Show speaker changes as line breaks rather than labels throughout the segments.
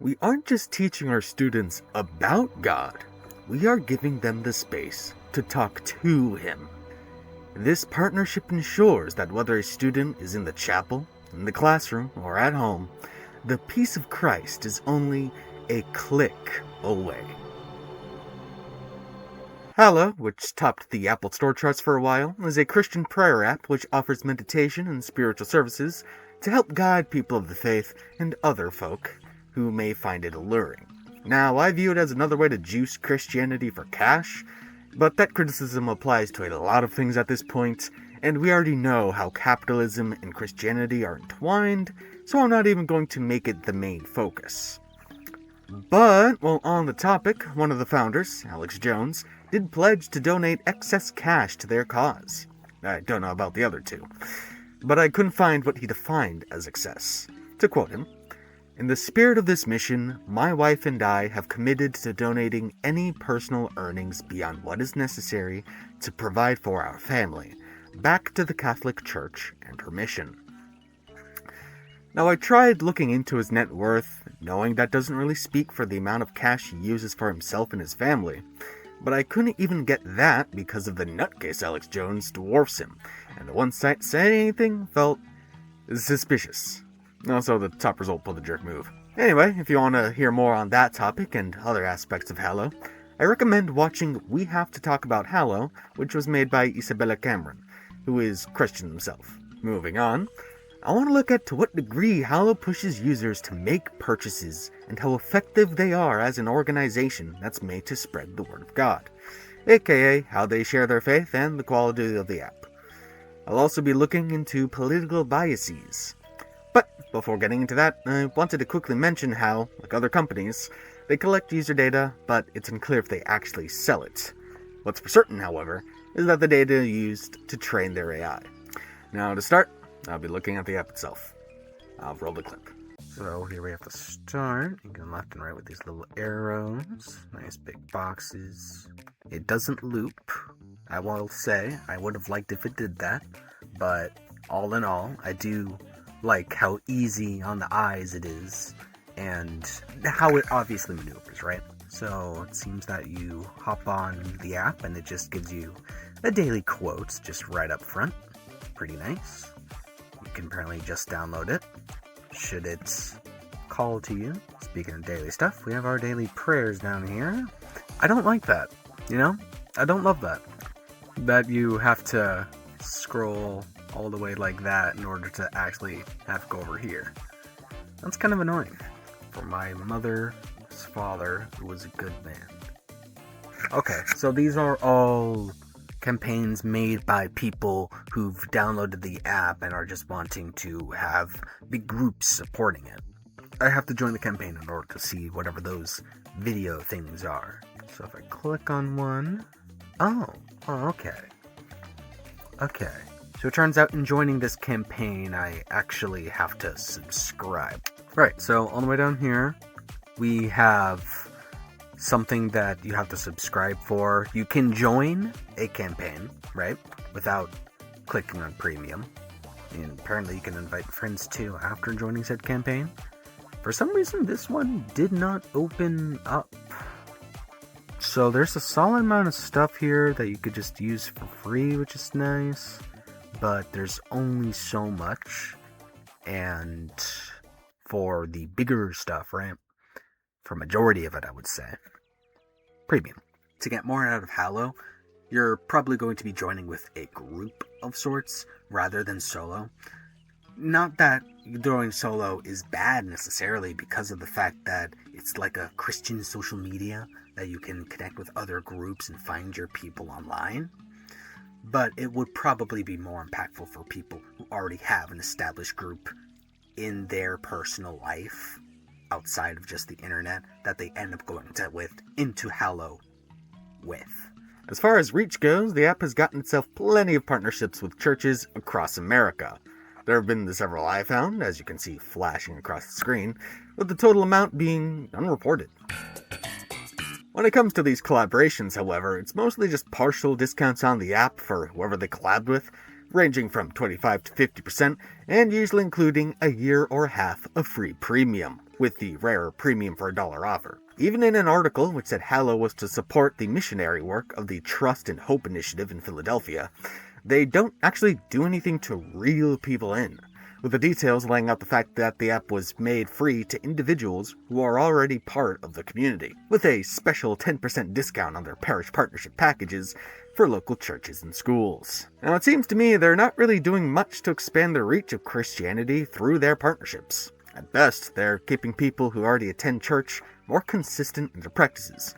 We aren't just teaching our students about God, we are giving them the space to talk to Him. This partnership ensures that whether a student is in the chapel, in the classroom, or at home, the peace of Christ is only a click away. Hallow, which topped the Apple Store charts for a while, is a Christian prayer app which offers meditation and spiritual services to help guide people of the faith and other folk who may find it alluring. Now, I view it as another way to juice Christianity for cash, but that criticism applies to a lot of things at this point, and we already know how capitalism and Christianity are entwined, so I'm not even going to make it the main focus. But, while on the topic, one of the founders, Alex Jones, did pledge to donate excess cash to their cause. I don't know about the other two, but I couldn't find what he defined as excess. To quote him, "In the spirit of this mission, my wife and I have committed to donating any personal earnings beyond what is necessary to provide for our family, back to the Catholic Church and her mission." Now, I tried looking into his net worth, knowing that doesn't really speak for the amount of cash he uses for himself and his family, but I couldn't even get that because of the nutcase Alex Jones dwarfs him, and the one site saying anything felt suspicious. Also, the top result pulled the jerk move. Anyway, if you want to hear more on that topic and other aspects of Hallow, I recommend watching We Have to Talk About Hallow, which was made by Isabella Cameron, who is Christian himself. Moving on, I want to look at to what degree Hallow pushes users to make purchases and how effective they are as an organization that's made to spread the word of God, aka how they share their faith and the quality of the app. I'll also be looking into political biases. But before getting into that, I wanted to quickly mention how, like other companies, they collect user data, but it's unclear if they actually sell it. What's for certain, however, is that the data is used to train their AI. Now, to start, I'll be looking at the app itself. I'll roll the clip. So here we have to start. You go left and right with these little arrows. Nice big boxes. It doesn't loop. I will say, I would have liked if it did that. But all in all, I do like how easy on the eyes it is. And how it obviously maneuvers, right? So it seems that you hop on the app and it just gives you the daily quotes just right up front. Pretty nice. You can apparently just download it. Should it call to you? Speaking of daily stuff, we have our daily prayers down here. I don't like that, you know? I don't love that. That you have to scroll all the way like that in order to actually have to go over here. That's kind of annoying. For my mother's father, who was a good man. Okay, so these are all campaigns made by people who've downloaded the app and are just wanting to have big groups supporting it. I have to join the campaign in order to see whatever those video things are. So if I click on one... Oh, okay. Okay. So it turns out in joining this campaign, I actually have to subscribe. Right, so all the way down here, we have something that you have to subscribe for. You can join a campaign, right, without clicking on premium. And apparently you can invite friends too after joining said campaign. For some reason, this one did not open up. So there's a solid amount of stuff here that you could just use for free, which is nice. But there's only so much. And for the bigger stuff, right, for majority of it, I would say, premium. To get more out of Hallow, you're probably going to be joining with a group of sorts rather than solo. Not that doing solo is bad necessarily, because of the fact that it's like a Christian social media that you can connect with other groups and find your people online. But it would probably be more impactful for people who already have an established group in their personal life outside of just the internet that they end up going into Hallow with. As far as reach goes, the app has gotten itself plenty of partnerships with churches across America. There have been the several I found, as you can see flashing across the screen, with the total amount being unreported. When it comes to these collaborations, however, it's mostly just partial discounts on the app for whoever they collabed with, ranging from 25 to 50%, and usually including a year or half of free premium. with the rare premium for $1 offer. Even in an article which said Hallow was to support the missionary work of the Trust and Hope Initiative in Philadelphia, they don't actually do anything to reel people in, with the details laying out the fact that the app was made free to individuals who are already part of the community, with a special 10% discount on their parish partnership packages for local churches and schools. Now it seems to me they're not really doing much to expand the reach of Christianity through their partnerships. At best, they're keeping people who already attend church more consistent in their practices,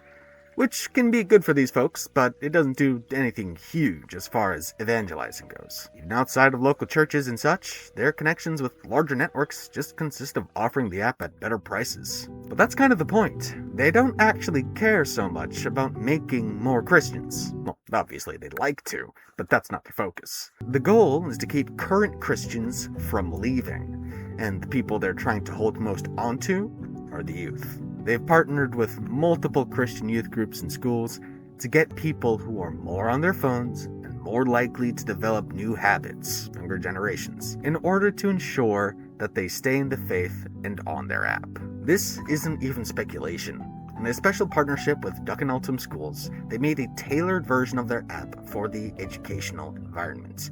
which can be good for these folks, but it doesn't do anything huge as far as evangelizing goes. Even outside of local churches and such, their connections with larger networks just consist of offering the app at better prices. But that's kind of the point. They don't actually care so much about making more Christians. Well, obviously they'd like to, but that's not their focus. The goal is to keep current Christians from leaving, and the people they're trying to hold most onto are the youth. They've partnered with multiple Christian youth groups and schools to get people who are more on their phones and more likely to develop new habits, younger generations, in order to ensure that they stay in the faith and on their app. This isn't even speculation. In a special partnership with Duck and Altum Schools, they made a tailored version of their app for the educational environment.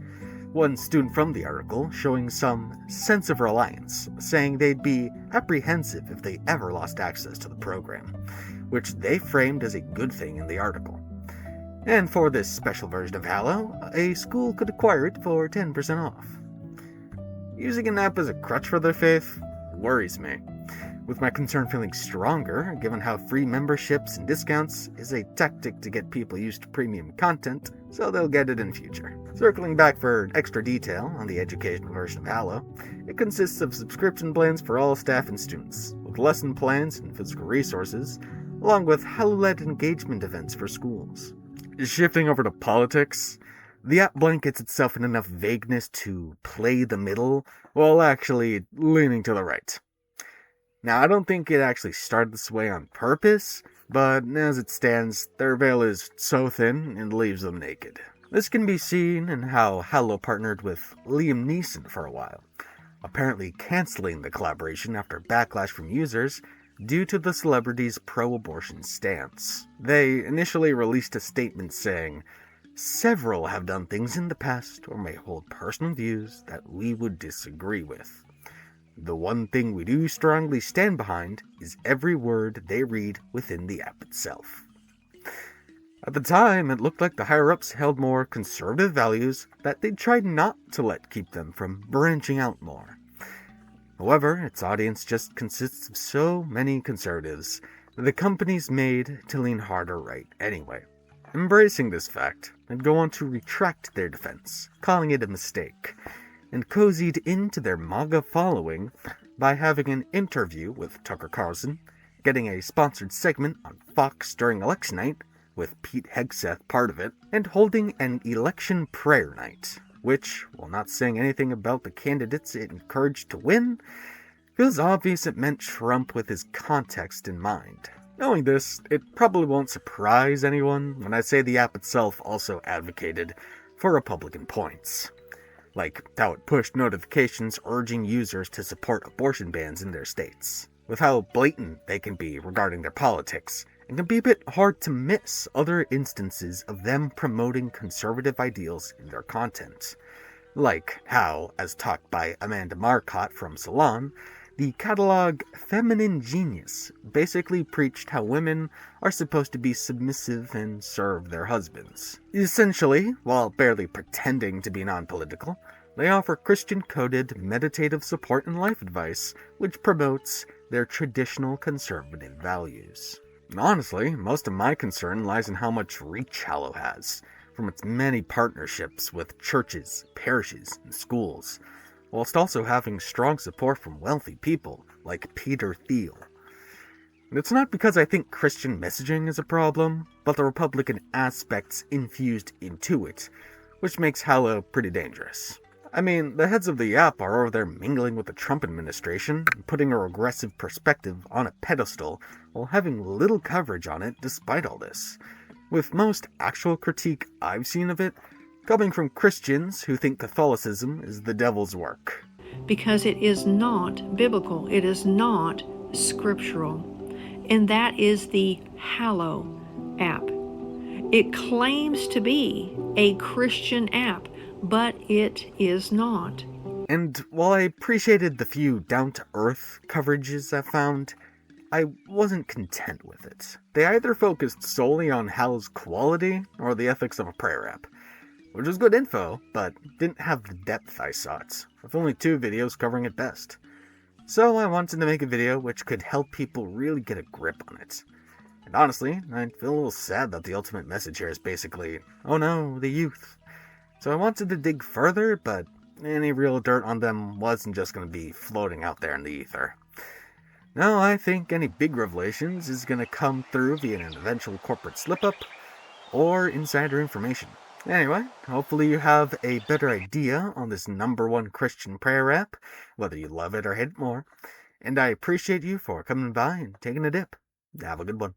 One student from the article showing some sense of reliance, saying they'd be apprehensive if they ever lost access to the program, which they framed as a good thing in the article. And for this special version of Hallow, a school could acquire it for 10% off. Using an app as a crutch for their faith worries me, with my concern feeling stronger given how free memberships and discounts is a tactic to get people used to premium content, so they'll get it in future. Circling back for extra detail on the educational version of Hallow, it consists of subscription plans for all staff and students, with lesson plans and physical resources, along with Hallow-led engagement events for schools. Shifting over to politics, the app blankets itself in enough vagueness to play the middle, while actually leaning to the right. Now, I don't think it actually started this way on purpose, but as it stands, their veil is so thin it leaves them naked. This can be seen in how Hallow partnered with Liam Neeson for a while, apparently canceling the collaboration after backlash from users due to the celebrity's pro-abortion stance. They initially released a statement saying, "Several have done things in the past or may hold personal views that we would disagree with. The one thing we do strongly stand behind is every word they read within the app itself." At the time, it looked like the higher-ups held more conservative values that they tried not to let keep them from branching out more. However, its audience just consists of so many conservatives that the company's made to lean harder right anyway. Embracing this fact, and go on to retract their defense, calling it a mistake, and cozied into their MAGA following by having an interview with Tucker Carlson, getting a sponsored segment on Fox during election night, with Pete Hegseth part of it, and holding an election prayer night, which, while not saying anything about the candidates it encouraged to win, feels obvious it meant Trump with his context in mind. Knowing this, it probably won't surprise anyone when I say the app itself also advocated for Republican points, like how it pushed notifications urging users to support abortion bans in their states, with how blatant they can be regarding their politics. It can be a bit hard to miss other instances of them promoting conservative ideals in their content. Like how, as talked by Amanda Marcotte from Salon, the catalog Feminine Genius basically preached how women are supposed to be submissive and serve their husbands. Essentially, while barely pretending to be non-political, they offer Christian-coded meditative support and life advice, which promotes their traditional conservative values. And honestly, most of my concern lies in how much reach Hallow has, from its many partnerships with churches, parishes, and schools, whilst also having strong support from wealthy people like Peter Thiel. And it's not because I think Christian messaging is a problem, but the Republican aspects infused into it, which makes Hallow pretty dangerous. I mean, the heads of the app are over there mingling with the Trump administration, putting a regressive perspective on a pedestal while having little coverage on it despite all this, with most actual critique I've seen of it coming from Christians who think Catholicism is the devil's work.
Because it is not biblical. It is not scriptural, and that is the Hallow app. It claims to be a Christian app, but it is not.
And while I appreciated the few down-to-earth coverages I found, I wasn't content with it. They either focused solely on Hallow's quality or the ethics of a prayer app, which was good info, but didn't have the depth I sought, with only 2 videos covering it best. So I wanted to make a video which could help people really get a grip on it. And honestly, I feel a little sad that the ultimate message here is basically, oh no, the youth. So I wanted to dig further, but any real dirt on them wasn't just going to be floating out there in the ether. No, I think any big revelations is going to come through via an eventual corporate slip-up or insider information. Anyway, hopefully you have a better idea on this #1 Christian prayer app, whether you love it or hate it more. And I appreciate you for coming by and taking a dip. Have a good one.